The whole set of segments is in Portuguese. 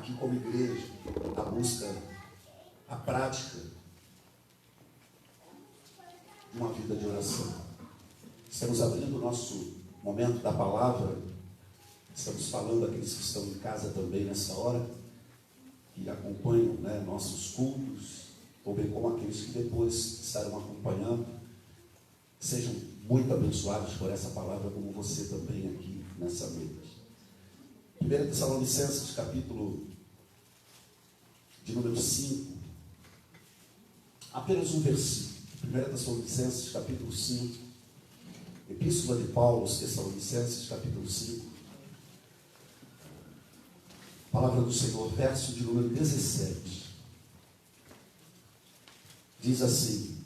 aqui como igreja, a busca, a prática de uma vida de oração. Estamos abrindo o nosso momento da palavra, estamos falando àqueles que estão em casa também nessa hora, que acompanham, né, nossos cultos, ou bem como aqueles que depois estarão acompanhando. Sejam muito abençoados por essa palavra, como você também aqui nessa noite. 1 Tessalonicenses, capítulo de número 5, apenas um versículo. 1 Tessalonicenses, capítulo 5, Epístola de Paulo aos Tessalonicenses, capítulo 5, palavra do Senhor, verso de número 17, diz assim,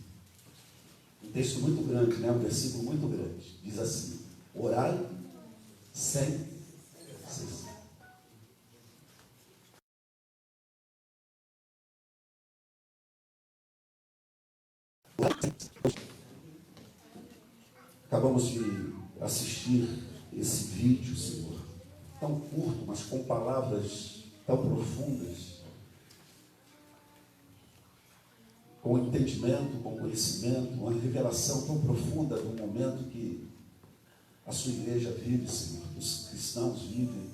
um texto muito grande, né? Um versículo muito grande, diz assim: orai sem cessar. Acabamos de assistir esse vídeo, Senhor, tão curto, mas com palavras tão profundas, com entendimento, com conhecimento, uma revelação tão profunda do momento que a sua igreja vive, Senhor, que os cristãos vivem.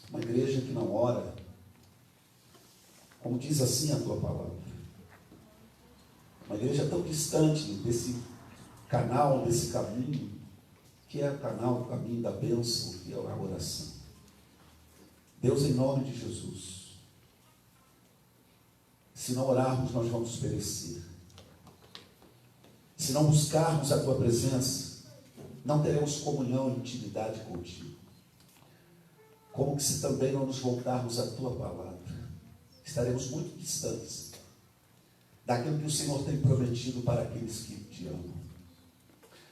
Uma igreja que não ora, como diz assim a tua palavra. Uma igreja tão distante desse canal, desse caminho, que é o canal, o caminho da bênção, que é a oração. Deus, em nome de Jesus, se não orarmos, nós vamos perecer. Se não buscarmos a tua presença, não teremos comunhão e intimidade contigo. Como que se também não nos voltarmos à tua palavra, estaremos muito distantes daquilo que o Senhor tem prometido para aqueles que te amam.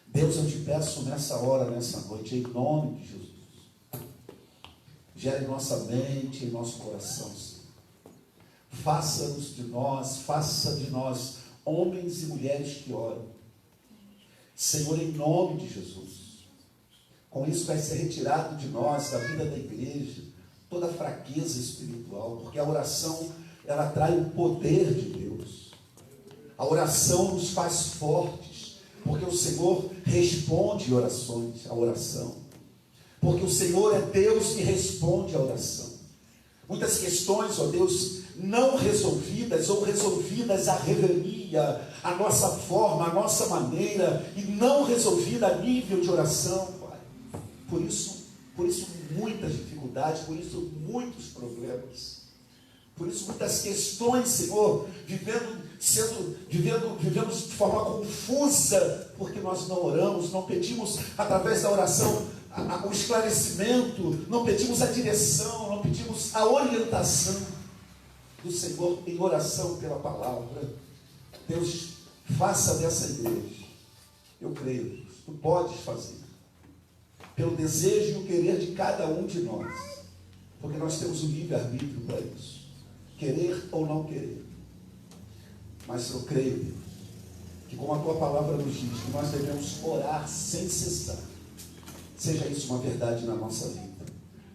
Deus, eu te peço nessa hora, nessa noite, em nome de Jesus, gere em nossa mente, em nosso coração, Senhor. Faça-nos de nós, faça de nós homens e mulheres que oram. Senhor, em nome de Jesus. Com isso vai ser retirado de nós, da vida da igreja, toda a fraqueza espiritual, porque a oração, ela traz o poder de Deus. A oração nos faz fortes, porque o Senhor responde orações, a oração. Porque o Senhor é Deus que responde a oração. Muitas questões, ó Deus, não resolvidas ou resolvidas à revelia, a nossa forma, a nossa maneira, e não resolvida a nível de oração, Pai. Por isso muitas dificuldades, por isso muitos problemas, por isso muitas questões, Senhor, vivemos de forma confusa, porque nós não oramos, não pedimos através da oração o esclarecimento, não pedimos a direção, não pedimos a orientação do Senhor em oração pela palavra. Deus, faça dessa igreja, eu creio, tu podes fazer, pelo desejo e o querer de cada um de nós, porque nós temos o livre-arbítrio para isso, querer ou não querer. Mas eu creio, Deus, que como a tua palavra nos diz, que nós devemos orar sem cessar. Seja isso uma verdade na nossa vida,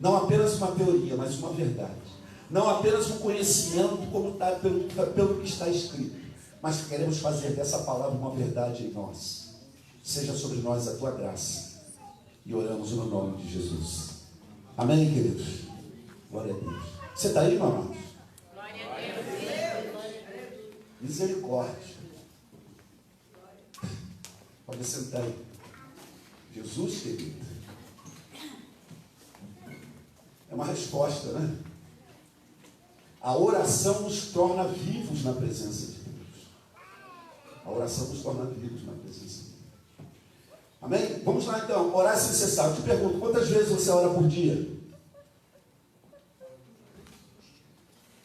não apenas uma teoria, mas uma verdade. Não apenas um conhecimento como está pelo que está escrito, mas queremos fazer dessa palavra uma verdade em nós. Seja sobre nós a tua graça, e oramos no nome de Jesus. Amém, queridos? Glória a Deus. Você está aí, mamãe? Glória a Deus. Misericórdia. Pode sentar aí. Jesus, querido, é uma resposta, né? A oração nos torna vivos na presença de Deus. A oração nos torna vivos na presença de Deus. Amém? Vamos lá então, orar sem cessar. Eu te pergunto, quantas vezes você ora por dia?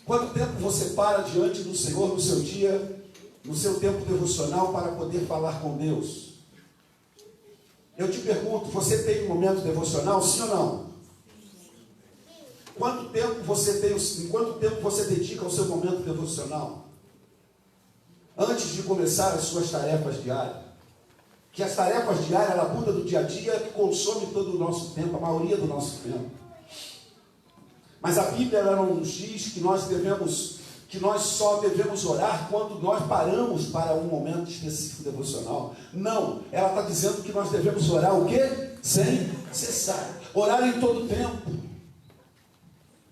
Quanto tempo você para diante do Senhor no seu dia, no seu tempo devocional, para poder falar com Deus? Eu te pergunto, você tem um momento devocional, sim ou não? Quanto tempo você dedica ao seu momento devocional? Antes de começar as suas tarefas diárias. Que as tarefas diárias, a labuta do dia a dia, que consome todo o nosso tempo, a maioria do nosso tempo. Mas a Bíblia ela não nos diz que nós só devemos orar quando nós paramos para um momento específico devocional. Não, ela está dizendo que nós devemos orar o quê? Sem cessar. Orar em todo tempo.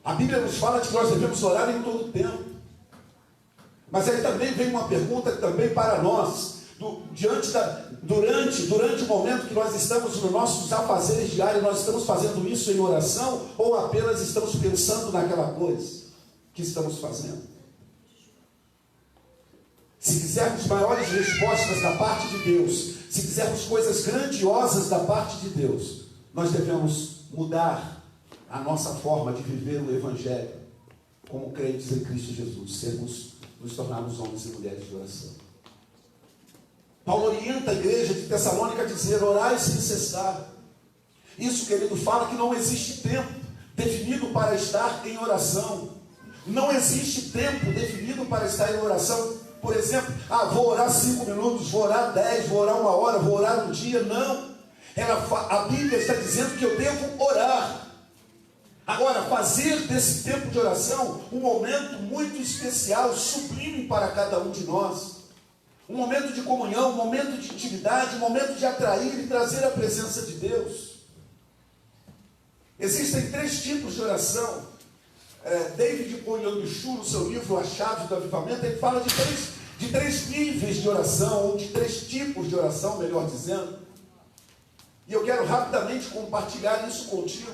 A Bíblia nos fala de que nós devemos orar em todo tempo. Mas aí também vem uma pergunta também para nós. Durante o momento que nós estamos nos nossos afazeres diários, nós estamos fazendo isso em oração ou apenas estamos pensando naquela coisa que estamos fazendo? Se quisermos maiores respostas da parte de Deus, se quisermos coisas grandiosas da parte de Deus, nós devemos mudar a nossa forma de viver o Evangelho como crentes em Cristo Jesus, nos tornarmos homens e mulheres de oração. Paulo orienta a igreja de Tessalônica a dizer: orai sem cessar. Isso, querido, fala que não existe tempo definido para estar em oração. Não existe tempo definido para estar em oração. Por exemplo, vou orar 5 minutos, vou orar 10, vou orar 1 hora, vou orar um dia. Não. A Bíblia está dizendo que eu devo orar. Agora, fazer desse tempo de oração um momento muito especial, sublime para cada um de nós. Um momento de comunhão, um momento de intimidade, um momento de atrair e trazer a presença de Deus. Existem 3 tipos de oração. David Poianguichu, no seu livro A Chave do Avivamento, ele fala de três níveis de oração, ou de 3 tipos de oração, melhor dizendo. E eu quero rapidamente compartilhar isso contigo.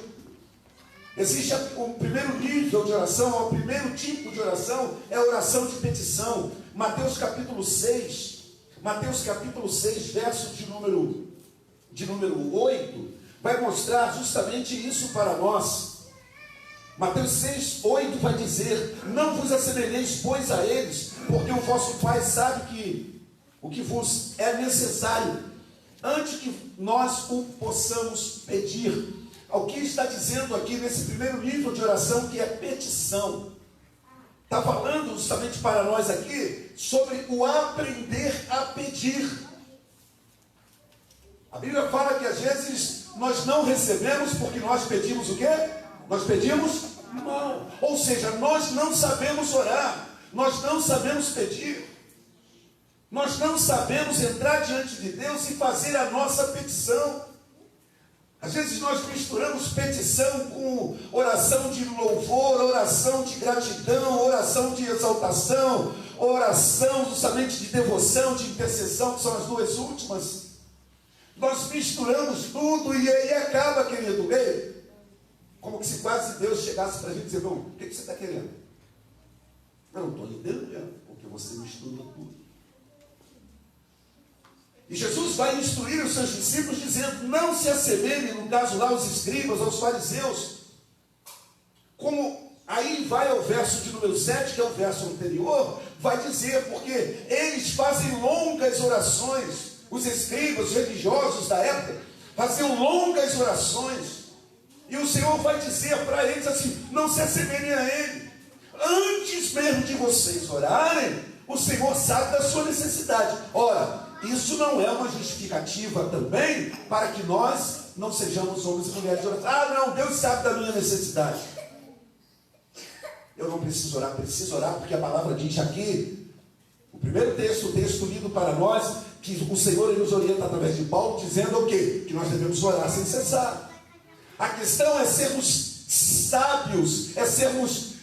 Existe o primeiro nível de oração, o primeiro tipo de oração é a oração de petição. Mateus capítulo 6, verso de número 8, vai mostrar justamente isso para nós. Mateus 6, 8 vai dizer: não vos assemelheis, pois, a eles, porque o vosso Pai sabe que o que vos é necessário, antes que nós o possamos pedir. O que está dizendo aqui nesse primeiro nível de oração, que é petição, está falando justamente para nós aqui sobre o aprender a pedir. A Bíblia fala que às vezes nós não recebemos porque nós pedimos o quê? Nós pedimos mal. Ou seja, nós não sabemos orar, nós não sabemos pedir, nós não sabemos entrar diante de Deus e fazer a nossa petição. Às vezes nós misturamos petição com oração de louvor, oração de gratidão, oração de exaltação, oração justamente de devoção, de intercessão, que são as 2 últimas. Nós misturamos tudo e aí acaba, querido, como que se quase Deus chegasse para a gente e dizer: bom, o que você está querendo? Eu não estou entendendo, porque você mistura tudo. E Jesus vai instruir os seus discípulos dizendo: não se assemelhem, no caso lá, aos escribas, aos fariseus. Como aí vai ao verso de número 7, que é o verso anterior, vai dizer, porque eles fazem longas orações. Os escribas, os religiosos da época, faziam longas orações. E o Senhor vai dizer para eles assim: não se assemelhem a ele. Antes mesmo de vocês orarem, o Senhor sabe da sua necessidade. Ora, isso não é uma justificativa também para que nós não sejamos homens e mulheres de oração. Não, Deus sabe da minha necessidade. Eu não preciso orar porque a palavra diz aqui, o primeiro texto, o texto lido para nós, que o Senhor ele nos orienta através de Paulo, dizendo o quê? Que nós devemos orar sem cessar. A questão é sermos sábios, é sermos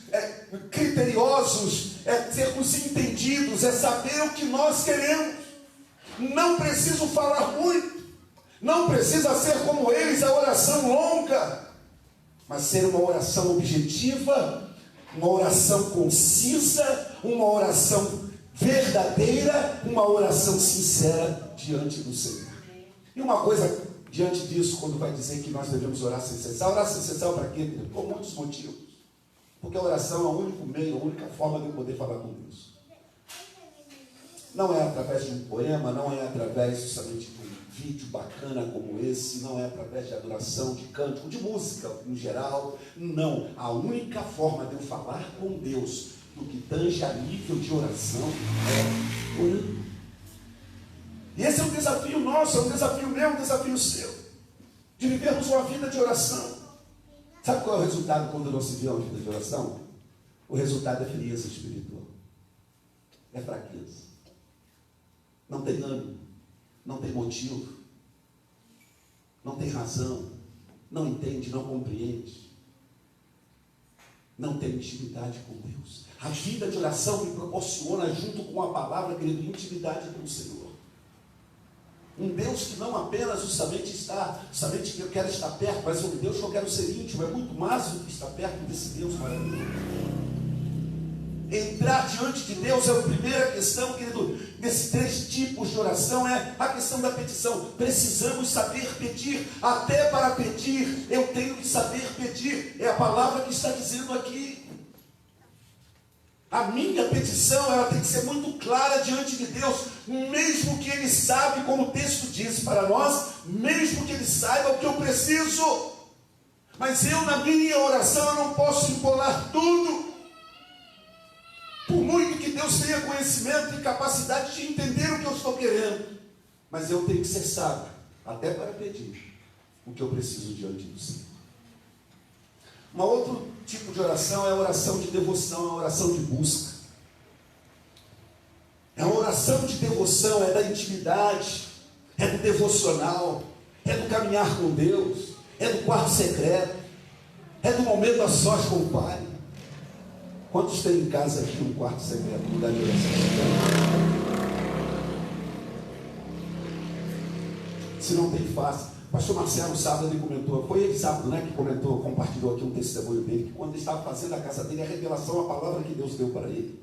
criteriosos, é sermos entendidos, é saber o que nós queremos. Não preciso falar muito, não precisa ser como eles a oração longa, mas ser uma oração objetiva, uma oração concisa, uma oração verdadeira, uma oração sincera diante do Senhor. E uma coisa diante disso, quando vai dizer que nós devemos orar sem cessar. Orar sem cessar para quê? Por muitos motivos. Porque a oração é o único meio, a única forma de eu poder falar com Deus. Não é através de um poema, não é através justamente de um vídeo bacana como esse, não é através de adoração, de cântico, de música em geral. Não. A única forma de eu falar com Deus no que tange a nível de oração é orando. E esse é um desafio nosso, é um desafio meu, um desafio seu, de vivermos uma vida de oração. Sabe qual é o resultado quando não se vê uma vida de oração? O resultado é frieza espiritual. É fraqueza. Não tem ânimo. Não tem motivo. Não tem razão. Não entende, não compreende. Não tem intimidade com Deus. A vida de oração me proporciona, junto com a palavra, querido, intimidade com o Senhor. Um Deus que não apenas somente que eu quero estar perto, mas um Deus que eu quero ser íntimo. É muito mais do que estar perto desse Deus maravilhoso. Entrar diante de Deus é a primeira questão, querido, desses 3 tipos de oração, é a questão da petição. Precisamos saber pedir. Até para pedir, eu tenho que saber pedir. É a palavra que está dizendo aqui. A minha petição, ela tem que ser muito clara diante de Deus, mesmo que Ele sabe, como o texto diz para nós, mesmo que Ele saiba o que eu preciso. Mas eu, na minha oração, eu não posso embolar tudo. Por muito que Deus tenha conhecimento e capacidade de entender o que eu estou querendo, mas eu tenho que ser sábio, até para pedir o que eu preciso diante do Senhor. Um outro tipo de oração é a oração de devoção, a oração de busca. É a oração de devoção, é da intimidade, é do devocional, é do caminhar com Deus, é do quarto secreto, é do momento a sós com o Pai. Quantos tem em casa aqui um quarto secreto, lugar de oração? Se não tem, faça. Pastor Marcelo, sábado, ele comentou, foi ele sábado, né, que comentou, compartilhou aqui um testemunho dele, que quando ele estava fazendo a casa dele, a revelação, a palavra que Deus deu para ele,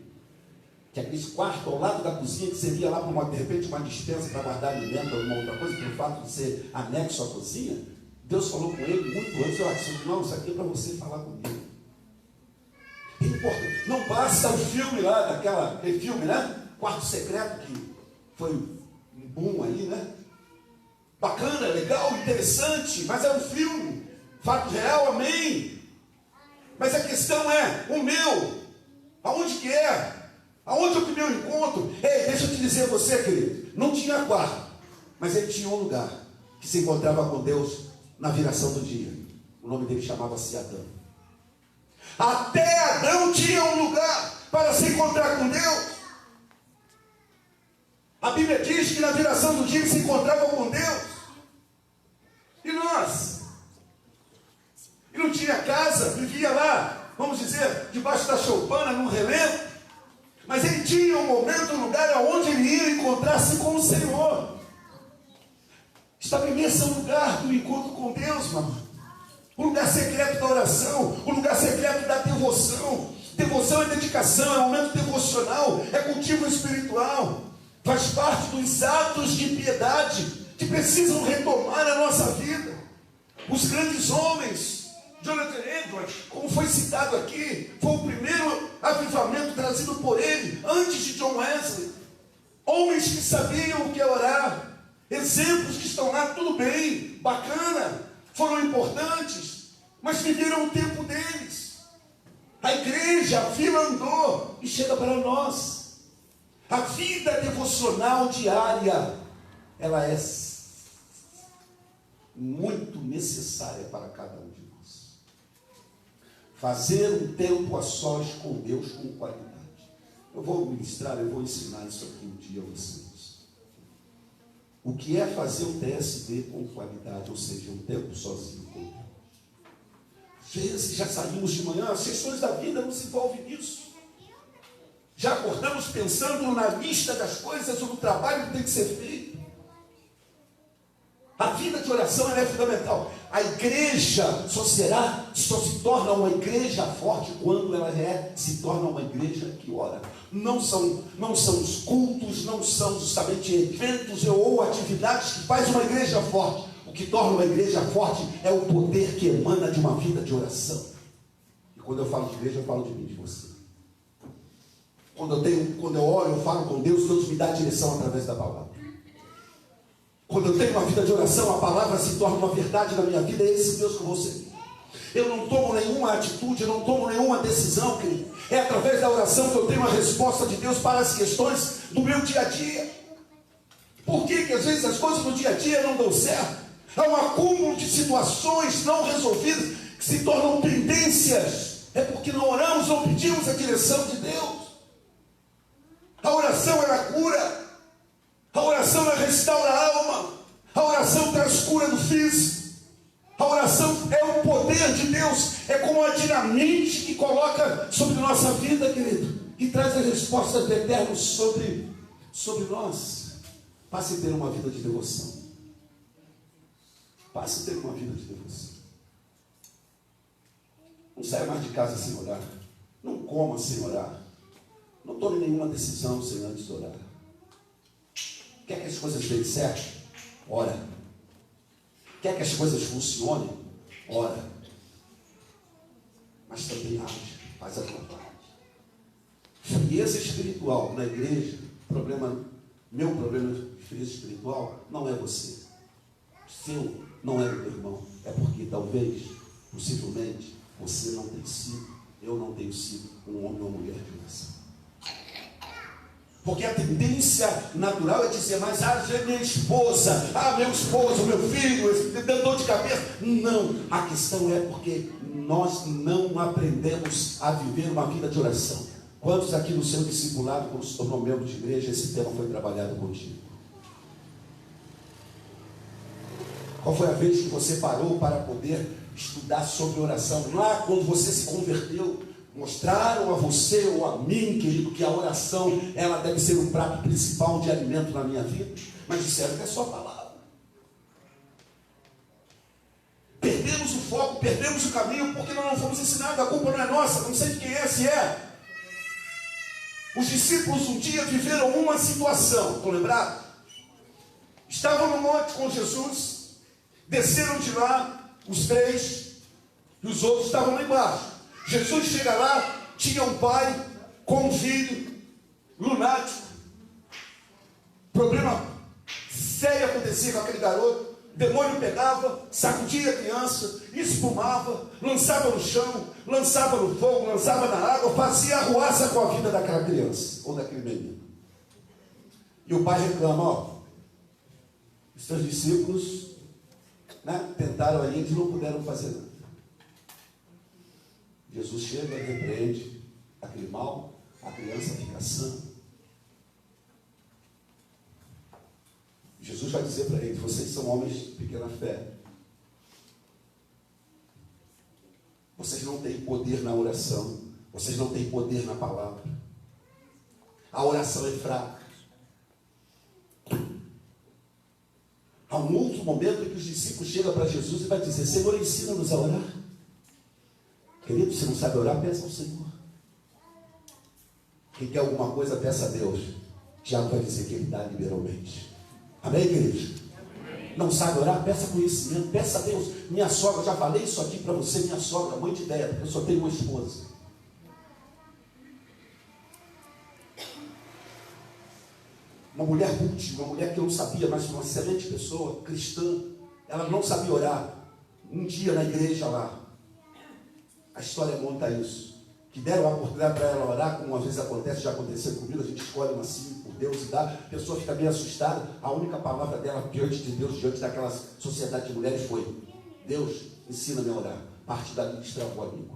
que aquele quarto ao lado da cozinha, que servia lá para de repente uma dispensa para guardar alimento, alguma outra coisa, pelo fato de ser anexo à cozinha, Deus falou com ele muito antes, eu disse, não, isso aqui é para você falar comigo. Não basta o filme lá, aquele filme, né, Quarto Secreto, que foi um boom aí, né, bacana, legal, interessante, mas é um filme, fato real, amém. Mas a questão é, o meu, aonde que é? Aonde é o meu encontro? Ei, deixa eu te dizer a você, querido, não tinha quarto, mas ele tinha um lugar, que se encontrava com Deus na viração do dia. O nome dele chamava-se Adão. Até Adão tinha um lugar para se encontrar com Deus. A Bíblia diz que na viração do dia ele se encontrava com Deus. E nós? E não tinha casa, vivia lá, vamos dizer, debaixo da choupana, num relento. Mas ele tinha um momento, um lugar onde ele ia encontrar-se com o Senhor. Estabeleça um lugar do encontro com Deus, mano. O lugar secreto da oração, o lugar secreto da devoção. Devoção é dedicação, é momento devocional, é cultivo espiritual. Faz parte dos atos de piedade que precisam retomar a nossa vida. Os grandes homens, Jonathan Edwards, como foi citado aqui, foi o primeiro avivamento trazido por ele, antes de John Wesley. Homens que sabiam o que é orar, exemplos que estão lá, tudo bem, bacana, foram importantes, mas viveram o tempo deles. A igreja, a fila andou e chega para nós. A vida devocional diária, ela é muito necessária para cada um de nós. Fazer um tempo a sós com Deus com qualidade. Eu vou ministrar, eu vou ensinar isso aqui um dia a vocês. O que é fazer um TSD com qualidade, ou seja, um tempo sozinho com Deus. Às vezes já saímos de manhã, as questões da vida não se envolvem nisso. Já acordamos pensando na lista das coisas ou no trabalho que tem que ser feito. A vida de oração ela é fundamental. A igreja só se torna uma igreja forte quando ela se torna uma igreja que ora. Não são os cultos, não são justamente eventos ou atividades que faz uma igreja forte. O que torna uma igreja forte é o poder que emana de uma vida de oração. E quando eu falo de igreja, eu falo de mim, de você. Quando eu oro, eu falo com Deus, Deus me dá a direção através da palavra. Quando eu tenho uma vida de oração, a palavra se torna uma verdade na minha vida, é esse Deus que eu vou seguir. Eu não tomo nenhuma atitude, eu não tomo nenhuma decisão, querido. É através da oração que eu tenho a resposta de Deus para as questões do meu dia a dia. Por que às vezes as coisas no dia a dia não dão certo? Há um acúmulo de situações não resolvidas. que se tornam tendências, é porque não oramos, não pedimos a direção de Deus. A oração ela cura, a oração ela restaura a alma, a oração traz cura do físico. A oração é o poder de Deus, é como a dinamite que coloca sobre nossa vida, querido, que traz as respostas do eterno sobre nós. Passe a ter uma vida de devoção. Passe a ter uma vida de devoção. Não saia mais de casa sem orar. Não coma sem orar. Não tome nenhuma decisão sem antes orar. Quer que as coisas deem certo? Ora. Quer que as coisas funcionem? Ora. Mas também age, faz a vontade. Frieza espiritual na igreja, meu problema de frieza espiritual não é você. Seu não é o meu irmão. É porque talvez, possivelmente, você não tem sido, eu não tenho sido um homem ou uma mulher de oração. Porque a tendência natural é dizer, mas é minha esposa, meu esposo, meu filho, esse dor de cabeça. Não, a questão é porque nós não aprendemos a viver uma vida de oração. Quantos aqui no seu discipulado, quando se tornou membro de igreja, esse tema foi trabalhado contigo? Qual foi a vez que você parou para poder estudar sobre oração? Lá quando você se converteu, mostraram a você ou a mim, querido, que a oração, ela deve ser o prato principal de alimento na minha vida, mas disseram que é só palavra. Perdemos o foco, perdemos o caminho, porque nós não fomos ensinados, a culpa não é nossa, não sei de quem é, se é. Os discípulos um dia viveram uma situação, estão lembrados? Estavam no monte com Jesus, desceram de lá, os três, e os outros estavam lá embaixo. Jesus chega lá, tinha um pai com um filho, lunático. Problema sério acontecia com aquele garoto. O demônio pegava, sacudia a criança, espumava, lançava no chão, lançava no fogo, lançava na água, fazia arruaça com a vida daquela criança, ou daquele menino. E o pai reclama, os seus discípulos, tentaram ali, eles não puderam fazer nada. Jesus chega e repreende aquele mal, a criança fica sã. Jesus vai dizer para eles, vocês são homens de pequena fé. Vocês não têm poder na oração, vocês não têm poder na palavra. A oração é fraca. Há um outro momento em que os discípulos chegam para Jesus e vai dizer, Senhor, ensina-nos a orar. Querido, se não sabe orar, peça ao Senhor. Quem quer alguma coisa, peça a Deus. Tiago vai dizer que Ele dá liberalmente. Amém, queridos? Amém. Não sabe orar? Peça conhecimento, peça a Deus. Minha sogra, já falei isso aqui para você, minha sogra, mãe de ideia, porque eu só tenho uma esposa. Uma mulher rude, uma mulher que eu não sabia, mas uma excelente pessoa, cristã. Ela não sabia orar. Um dia na igreja lá, a história monta isso. Que deram a oportunidade para ela orar, como às vezes acontece, já aconteceu comigo, a gente escolhe uma assim por Deus e dá, a pessoa fica meio assustada, a única palavra dela diante de Deus, diante daquela sociedade de mulheres foi, Deus, ensina-me a orar. Parte dali destravou a língua.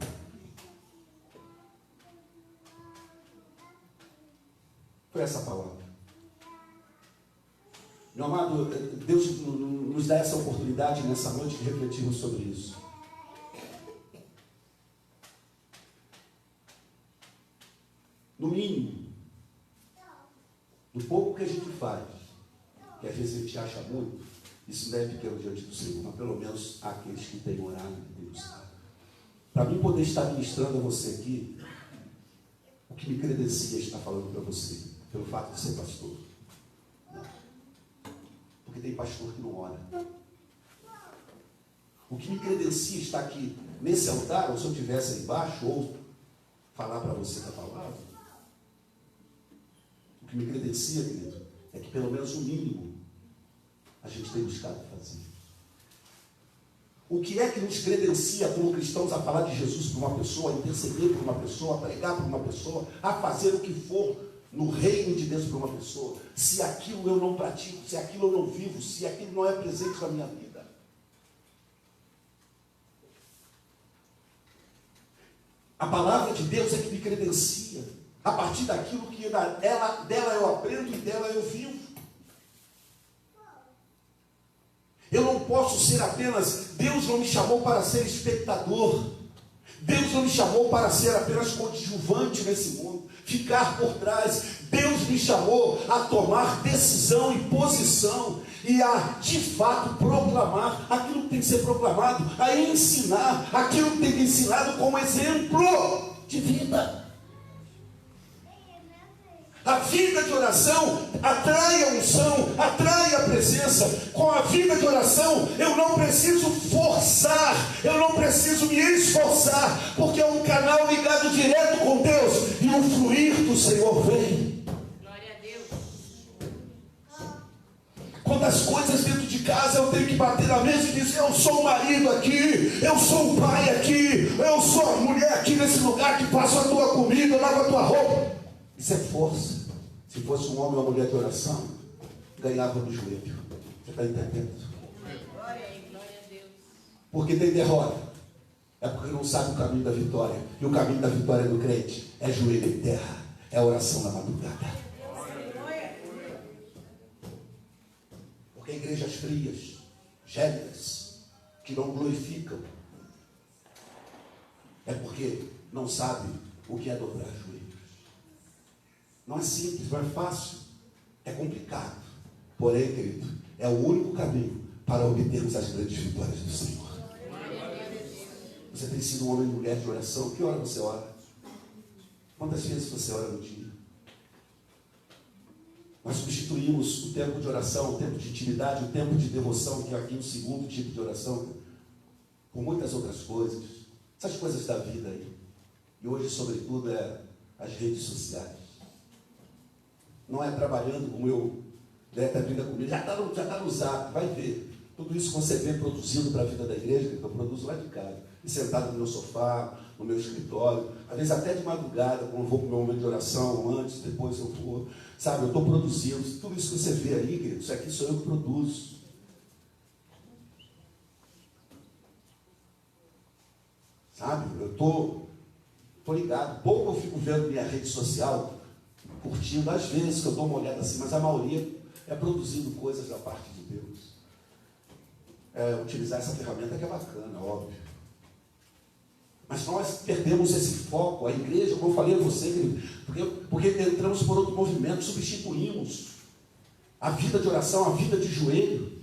Foi essa palavra. Meu amado, Deus nos dá essa oportunidade nessa noite de refletirmos sobre isso. No mínimo, no pouco que a gente faz, que às vezes a gente acha muito, isso não é pequeno diante do Senhor, mas pelo menos aqueles que têm orado e têm buscado. Para mim poder estar ministrando a você aqui, o que me credencia estar falando para você, pelo fato de ser pastor. Não. Porque tem pastor que não ora. O que me credencia estar aqui nesse altar, ou se eu estivesse aí embaixo, ou falar para você da palavra, o que me credencia, querido, é que pelo menos o mínimo a gente tem buscado fazer. O que é que nos credencia como cristãos a falar de Jesus para uma pessoa, a interceder por uma pessoa, a pregar por uma pessoa, a fazer o que for no reino de Deus para uma pessoa, se aquilo eu não pratico, se aquilo eu não vivo, se aquilo não é presente na minha vida? A palavra de Deus é que me credencia. A partir daquilo que dela eu aprendo e dela eu vivo. Eu não posso ser apenas, Deus não me chamou para ser espectador. Deus não me chamou para ser apenas coadjuvante nesse mundo, ficar por trás. Deus me chamou a tomar decisão e posição e a, de fato, proclamar aquilo que tem que ser proclamado, a ensinar aquilo que tem que ser ensinado como exemplo de vida. A vida de oração atrai a unção, atrai a presença. Com a vida de oração, eu não preciso forçar, eu não preciso me esforçar, porque é um canal ligado direto com Deus, e o fluir do Senhor vem. Glória a Deus. Quantas coisas dentro de casa eu tenho que bater na mesa e dizer: eu sou o marido aqui, eu sou o pai aqui, eu sou a mulher aqui nesse lugar que faço a tua comida, eu lavo a tua roupa. Isso é força. Se fosse um homem ou uma mulher de oração, ganhava no joelho. Você está entendendo? Glória a Deus. Porque tem derrota. É porque não sabe o caminho da vitória. E o caminho da vitória do crente é joelho em terra. É oração na madrugada. Porque igrejas frias, gélidas, que não glorificam, é porque não sabe o que é dobrar joelhos. Não é simples, não é fácil, é complicado. Porém, querido, é o único caminho para obtermos as grandes vitórias do Senhor. Você tem sido um homem e mulher de oração? Que hora você ora? Quantas vezes você ora no dia? Nós substituímos o tempo de oração, o tempo de intimidade, o tempo de devoção, que é aqui o segundo tipo de oração, por muitas outras coisas. Essas coisas da vida aí. E hoje, sobretudo, é as redes sociais. Não é trabalhando como eu, a vida comigo, já está no zap, vai ver. Tudo isso que você vê produzindo para a vida da igreja, que eu produzo lá de casa. E sentado no meu sofá, no meu escritório, às vezes até de madrugada, quando eu vou para o meu momento de oração, antes, depois eu vou, sabe, eu estou produzindo. Tudo isso que você vê aí, querido, isso aqui sou eu que produzo. Sabe, eu estou ligado. Pouco eu fico vendo minha rede social, curtindo, às vezes que eu dou uma olhada assim, mas a maioria é produzindo coisas da parte de Deus. É utilizar essa ferramenta que é bacana, óbvio. Mas nós perdemos esse foco, a igreja, como eu falei a você, querido, porque entramos por outro movimento, substituímos a vida de oração, a vida de joelho,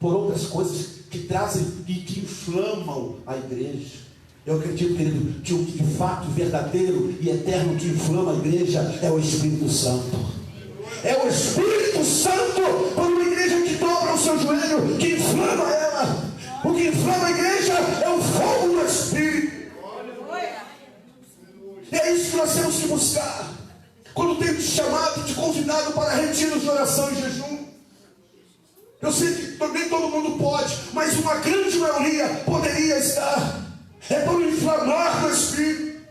por outras coisas que trazem e que inflamam a igreja. Eu acredito, querido, que o de fato verdadeiro e eterno que inflama a igreja é o Espírito Santo. É o Espírito Santo, quando uma igreja que dobra o seu joelho, que inflama ela. O que inflama a igreja é o fogo do Espírito. E é isso que nós temos que buscar. Quando tem te chamado, te convidado para retiros de oração e jejum. Eu sei que também todo mundo pode, mas uma grande maioria poderia estar. É para o inflamar do Espírito.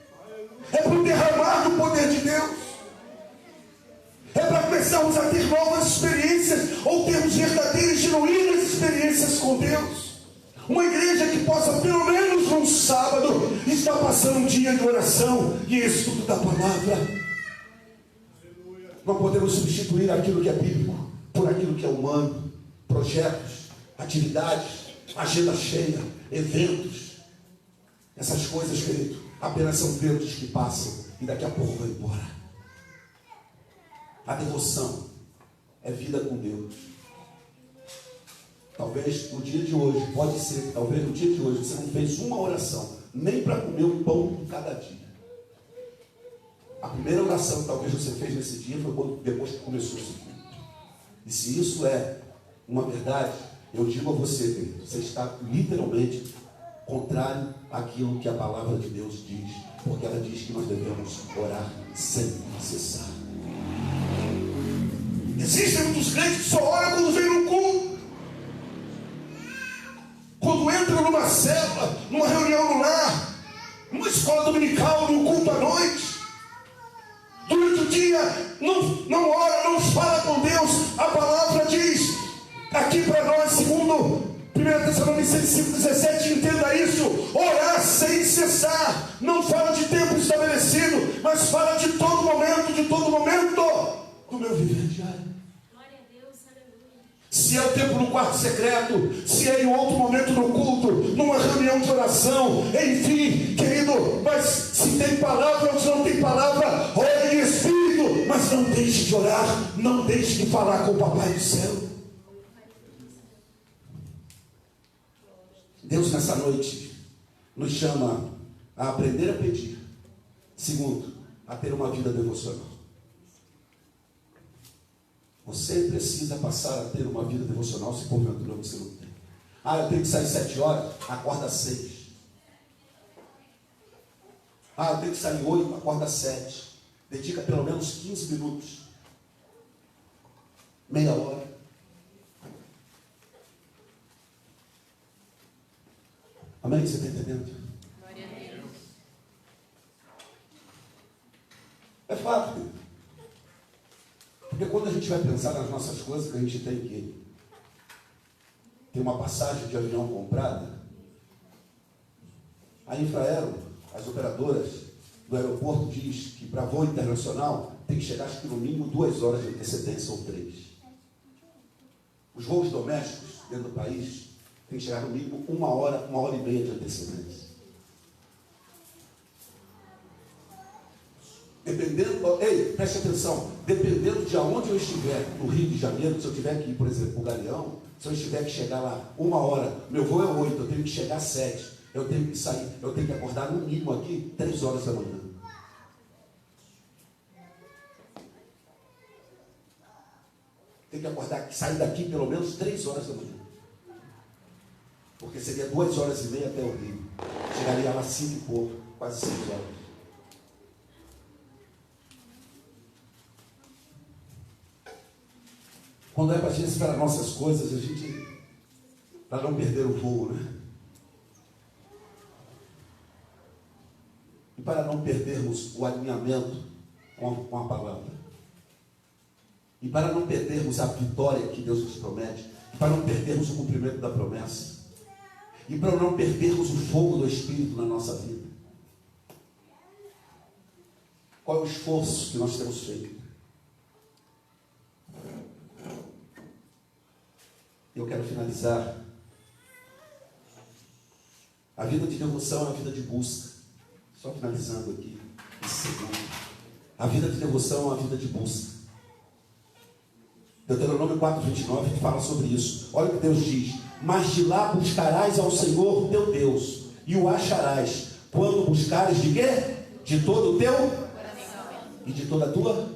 É para o derramar do poder de Deus. É para começarmos a ter novas experiências, ou termos verdadeiras e genuínas experiências com Deus. Uma igreja que possa, pelo menos num sábado, estar passando um dia de oração e estudo da palavra. Não podemos substituir aquilo que é bíblico por aquilo que é humano. Projetos, atividades, agenda cheia, eventos. Essas coisas, querido, apenas são ventos que passam e daqui a pouco vão embora. A devoção é vida com Deus. Talvez no dia de hoje, pode ser que talvez no dia de hoje você não fez uma oração, nem para comer o pão de cada dia. A primeira oração que talvez você fez nesse dia foi depois que começou esse dia. E se isso é uma verdade, eu digo a você, querido, você está literalmente contrário àquilo que a palavra de Deus diz, porque ela diz que nós devemos orar sem cessar. Existem muitos crentes que só oram quando vem no culto, quando entram numa célula, numa reunião no lar, numa escola dominical, num culto à noite. Durante o dia não ora, não fala com Deus. A palavra diz aqui para nós, segundo 1 Tessalonicenses 5,17, entenda isso: orar sem cessar. Não fala de tempo estabelecido, mas fala de todo momento do meu viver diário. Glória a Deus, aleluia. Se é o tempo no quarto secreto, se é em outro momento no culto, numa reunião de oração, enfim, querido, mas se tem palavra ou se não tem palavra, ore em espírito, mas não deixe de orar, não deixe de falar com o Papai do céu. Deus nessa noite nos chama a aprender a pedir. Segundo, a ter uma vida devocional. Você precisa passar a ter uma vida devocional se porventura você não tem. Eu tenho que sair 7 horas, acorda às 6. Eu tenho que sair 8, acorda às 7. Dedica pelo menos 15 minutos. Meia hora. Amém? Você está entendendo? Glória a Deus. É fato. Porque quando a gente vai pensar nas nossas coisas, que a gente tem que ter uma passagem de avião comprada, a Infraero, as operadoras do aeroporto, diz que para voo internacional tem que chegar, acho que no mínimo 2 horas de antecedência ou 3. Os voos domésticos dentro do país tem que chegar no mínimo 1 hora, 1h30 de antecedência. Dependendo, preste atenção, dependendo de aonde eu estiver, no Rio de Janeiro, se eu tiver que ir, por exemplo, para o Galeão, se eu tiver que chegar lá 1 hora, meu voo é 8, eu tenho que chegar às 7, eu tenho que sair, eu tenho que acordar no mínimo aqui 3 horas da manhã. Tem que acordar, sair daqui pelo menos 3 horas da manhã. Porque seria 2h30 até o Rio. Chegaria lá 5 e pouco, quase 6 horas. Quando é para a gente esperar nossas coisas, a gente, para não perder o voo, né? E para não perdermos o alinhamento com a palavra. E para não perdermos a vitória que Deus nos promete. E para não perdermos o cumprimento da promessa. E para não perdermos o fogo do Espírito na nossa vida. Qual é o esforço que nós temos feito? Eu quero finalizar. A vida de devoção é uma vida de busca. Só finalizando aqui, esse segundo. A vida de devoção é uma vida de busca. Deuteronômio 4:29 fala sobre isso. Olha o que Deus diz: mas de lá buscarás ao Senhor teu Deus, e o acharás, quando buscares de quê? De todo o teu e de toda a tua alma.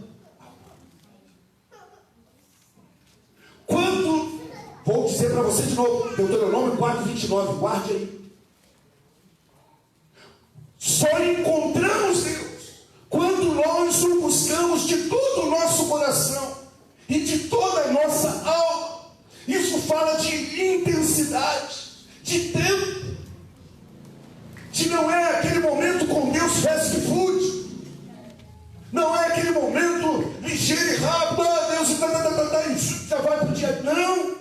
Quando, vou dizer para você de novo, Deuteronômio 4:29, guarde aí. Só encontramos Deus quando nós o buscamos de todo o nosso coração e de toda a nossa alma. Isso fala de intensidade, de tempo, de não é aquele momento com Deus fast food, não é aquele momento ligeiro e rápido, Deus e já vai para o dia, não.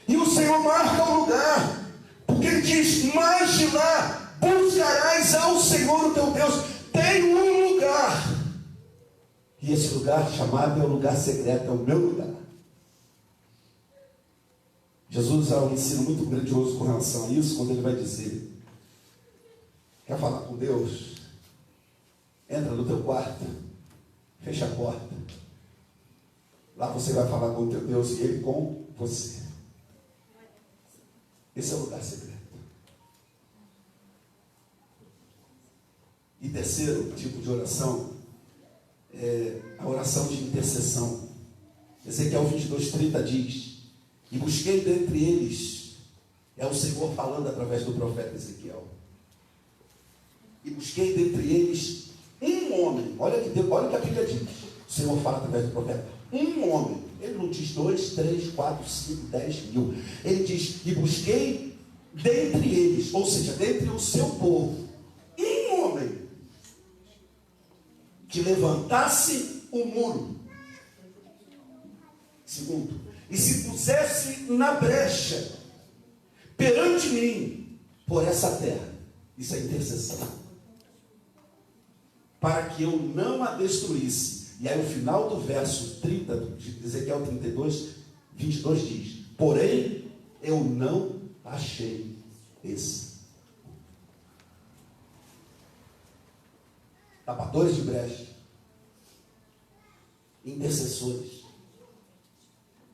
E o Senhor marca o lugar, porque Ele diz: mas de lá buscarás ao Senhor o teu Deus. Tem um lugar, e esse lugar chamado é o lugar secreto, é o meu lugar. Jesus dá um ensino muito grandioso com relação a isso, quando Ele vai dizer: quer falar com Deus? Entra no teu quarto, fecha a porta. Lá você vai falar com o teu Deus e Ele com você. Esse é o lugar secreto. E terceiro tipo de oração é a oração de intercessão. Ezequiel 22:30 diz: e busquei dentre eles, é o Senhor falando através do profeta Ezequiel, e busquei dentre eles um homem. Olha que a Bíblia diz, o Senhor fala através do profeta, um homem. Ele não diz 2, 3, 4, 5, 10 mil. Ele diz: e busquei dentre eles, ou seja, dentre o seu povo, um homem que levantasse o muro. Segundo, e se pusesse na brecha perante mim por essa terra. Isso é intercessão. Para que eu não a destruísse. E aí o final do verso 30, de Ezequiel 32, 22 diz: porém, eu não achei esse. Tapadores de brecha, intercessores,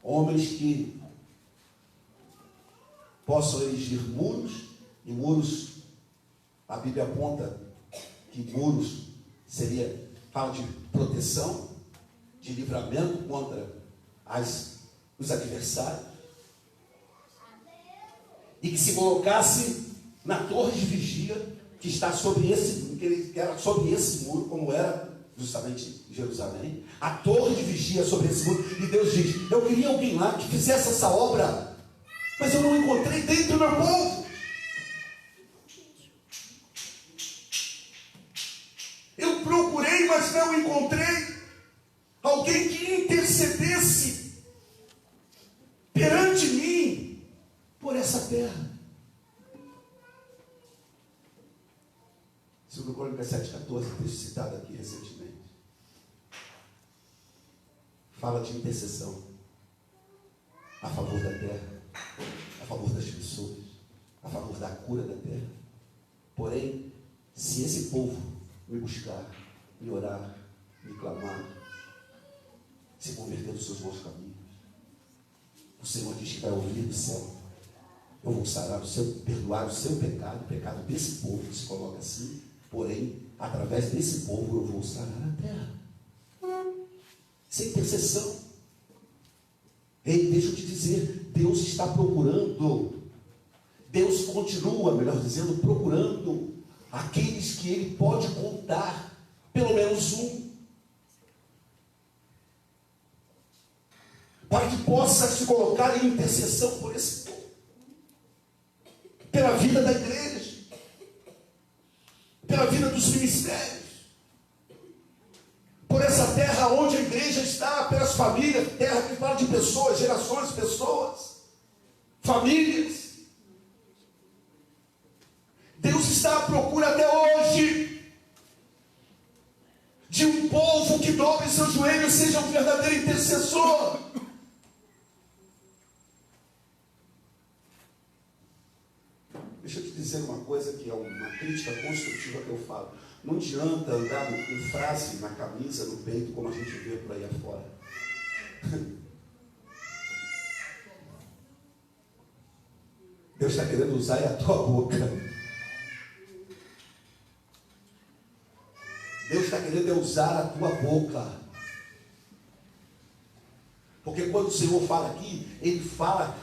homens que possam erigir muros, e muros, a Bíblia aponta que muros fala de proteção, de livramento contra os adversários, e que se colocasse na torre de vigia que está sobre esse muro, como era justamente em Jerusalém, a torre de vigia sobre esse muro. E Deus diz: eu queria alguém lá que fizesse essa obra, mas eu não encontrei dentro do meu povo. Eu procurei, mas não encontrei alguém que intercedesse perante mim por essa terra. 2 Crônicas 7,14, texto citado aqui recentemente, fala de intercessão a favor da terra, a favor das pessoas, a favor da cura da terra. Porém, se esse povo me buscar, me orar, me clamar, se converter dos seus maus caminhos, o Senhor diz que vai ouvir do céu. Eu vou sarar perdoar o seu pecado, o pecado desse povo, que se coloca assim. Porém, através desse povo eu vou sarar a terra. Isso é intercessão. Ei, deixa eu te dizer, Deus está procurando, Deus continua, melhor dizendo, procurando aqueles que Ele pode contar, pelo menos um, para que possa se colocar em intercessão por esse povo, pela vida da igreja, pela vida dos ministérios, por essa terra onde a igreja está, pelas famílias, terra que fala de pessoas, gerações, pessoas, famílias. Deus está à procura até hoje de um povo que dobre seus joelhos, seja um verdadeiro intercessor. Deixa eu te dizer uma coisa que é uma crítica construtiva que eu falo. Não adianta andar com frase na camisa, no peito, como a gente vê por aí afora. Deus está querendo usar a tua boca. Deus está querendo usar a tua boca. Porque quando o Senhor fala aqui, Ele fala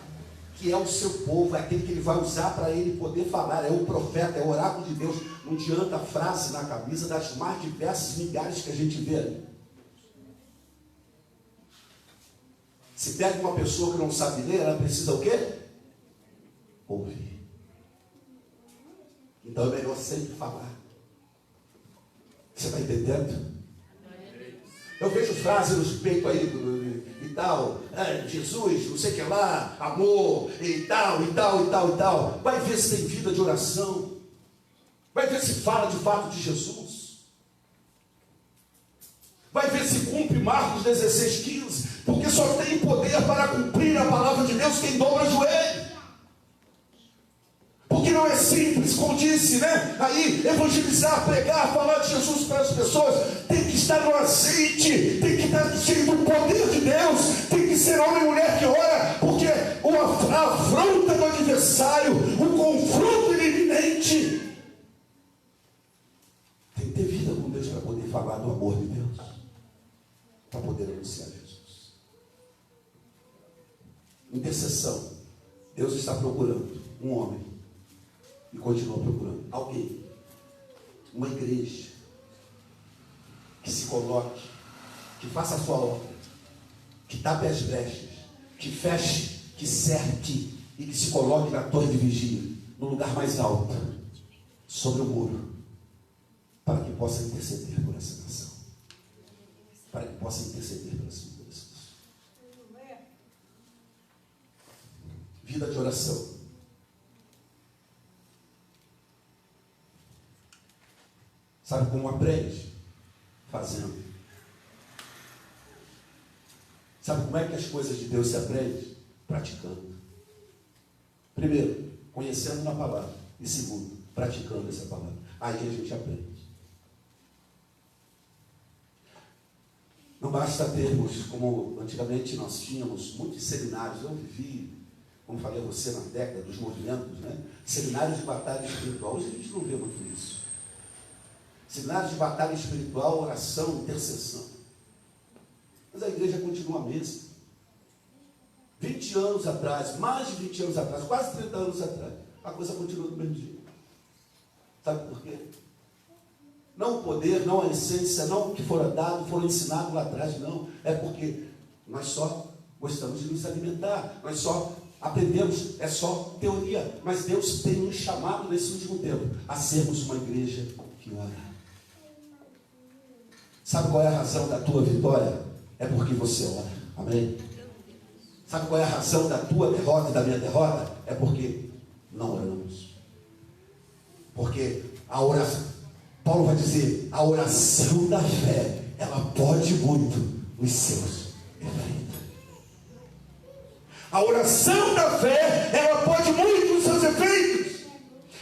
que é o seu povo, é aquele que Ele vai usar para Ele poder falar, é o profeta, é o oráculo de Deus. Não adianta a frase na camisa das mais diversas milhares que a gente vê ali. Se pega uma pessoa que não sabe ler, ela precisa o quê? Ouvir. Então é melhor sempre falar. Você está entendendo? Eu vejo frases nos peitos aí e tal, Jesus, não sei o que lá, amor, e tal, e tal, e tal, e tal. Vai ver se tem vida de oração. Vai ver se fala de fato de Jesus. Vai ver se cumpre Marcos 16,15. Porque só tem poder para cumprir a palavra de Deus quem dobra o joelho. Porque não é simples, como disse, né? Aí, evangelizar, pregar, falar de Jesus para as pessoas, tem que estar no azeite, tem que estar cheio do poder de Deus, tem que ser homem e mulher que ora, porque a afronta do adversário, o confronto iminente, tem que ter vida com Deus para poder falar do amor de Deus, para poder anunciar Jesus. Intercessão. Deus está procurando um homem. E continua procurando alguém, uma igreja, que se coloque, que faça a sua obra, que tape as brechas, que feche, que cerque e que se coloque na torre de vigia, no lugar mais alto, sobre o muro, para que possa interceder por essa nação, para que possa interceder pelas vidas. Vida de oração. Sabe como aprende? Fazendo. Sabe como é que as coisas de Deus se aprendem? Praticando. Primeiro, conhecendo na palavra. E segundo, praticando essa palavra. Aí a gente aprende. Não basta termos, como antigamente nós tínhamos, muitos seminários. Eu vivi, como falei a você, na década dos movimentos, né? Seminários de batalha espiritual. Hoje a gente não vê muito isso. Seminários de batalha espiritual, oração, intercessão. Mas a igreja continua a mesma. 20 anos atrás, mais de 20 anos atrás, quase 30 anos atrás, a coisa continua do mesmo jeito. Sabe por quê? Não o poder, não a essência, não o que fora dado, foram ensinados lá atrás, não. É porque nós só gostamos de nos alimentar, nós só aprendemos, é só teoria. Mas Deus tem nos chamado nesse último tempo a sermos uma igreja que ora. Sabe qual é a razão da tua vitória? É porque você ora. Amém? Sabe qual é a razão da tua derrota e da minha derrota? É porque não oramos. Porque a oração, Paulo vai dizer, a oração da fé, ela pode muito nos seus efeitos. A oração da fé, ela pode muito nos seus efeitos.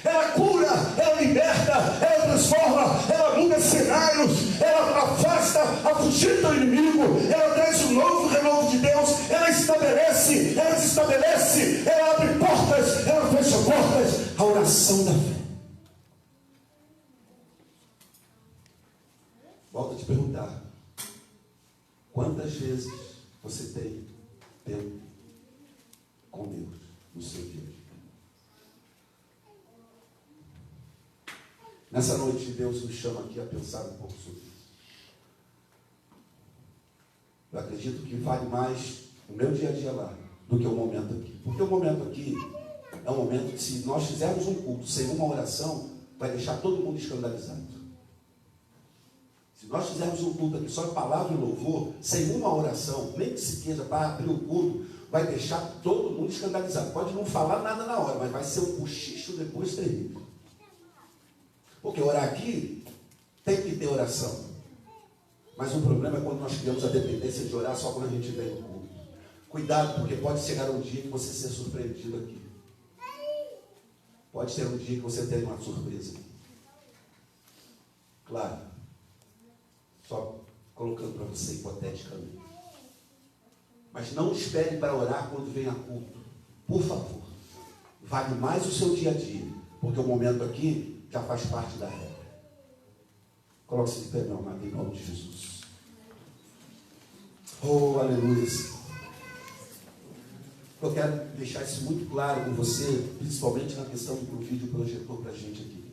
Ela cura, ela liberta, ela transforma, ela muda cenários, ela afasta, afugenta o inimigo, ela traz um novo renovo de Deus, ela estabelece, ela desestabelece, ela abre portas, ela fecha portas. A oração da fé. Volto a te perguntar, quantas vezes você tem tempo com Deus no seu dia a dia? Nessa noite, Deus nos chama aqui a pensar um pouco sobre isso. Eu acredito que vale mais o meu dia a dia lá do que o momento aqui. Porque o momento aqui é um momento que, se nós fizermos um culto sem uma oração, vai deixar todo mundo escandalizado. Se nós fizermos um culto aqui só de palavra e louvor, sem uma oração, nem que se queira para abrir o culto, vai deixar todo mundo escandalizado. Pode não falar nada na hora, mas vai ser um cochicho depois terrível. Porque orar aqui tem que ter oração. Mas o problema é quando nós criamos a dependência de orar só quando a gente vem no culto. Cuidado, porque pode chegar um dia que você seja surpreendido aqui. Pode ser um dia que você tenha uma surpresa aqui. Claro. Só colocando para você hipoteticamente. Mas não espere para orar quando vem a culto. Por favor. Vale mais o seu dia a dia. Porque o momento aqui já faz parte da regra. Coloque-se de pé, meu amado, em nome de Jesus. Oh, aleluia. Eu quero deixar isso muito claro com você, principalmente na questão do vídeo projetor para a gente aqui.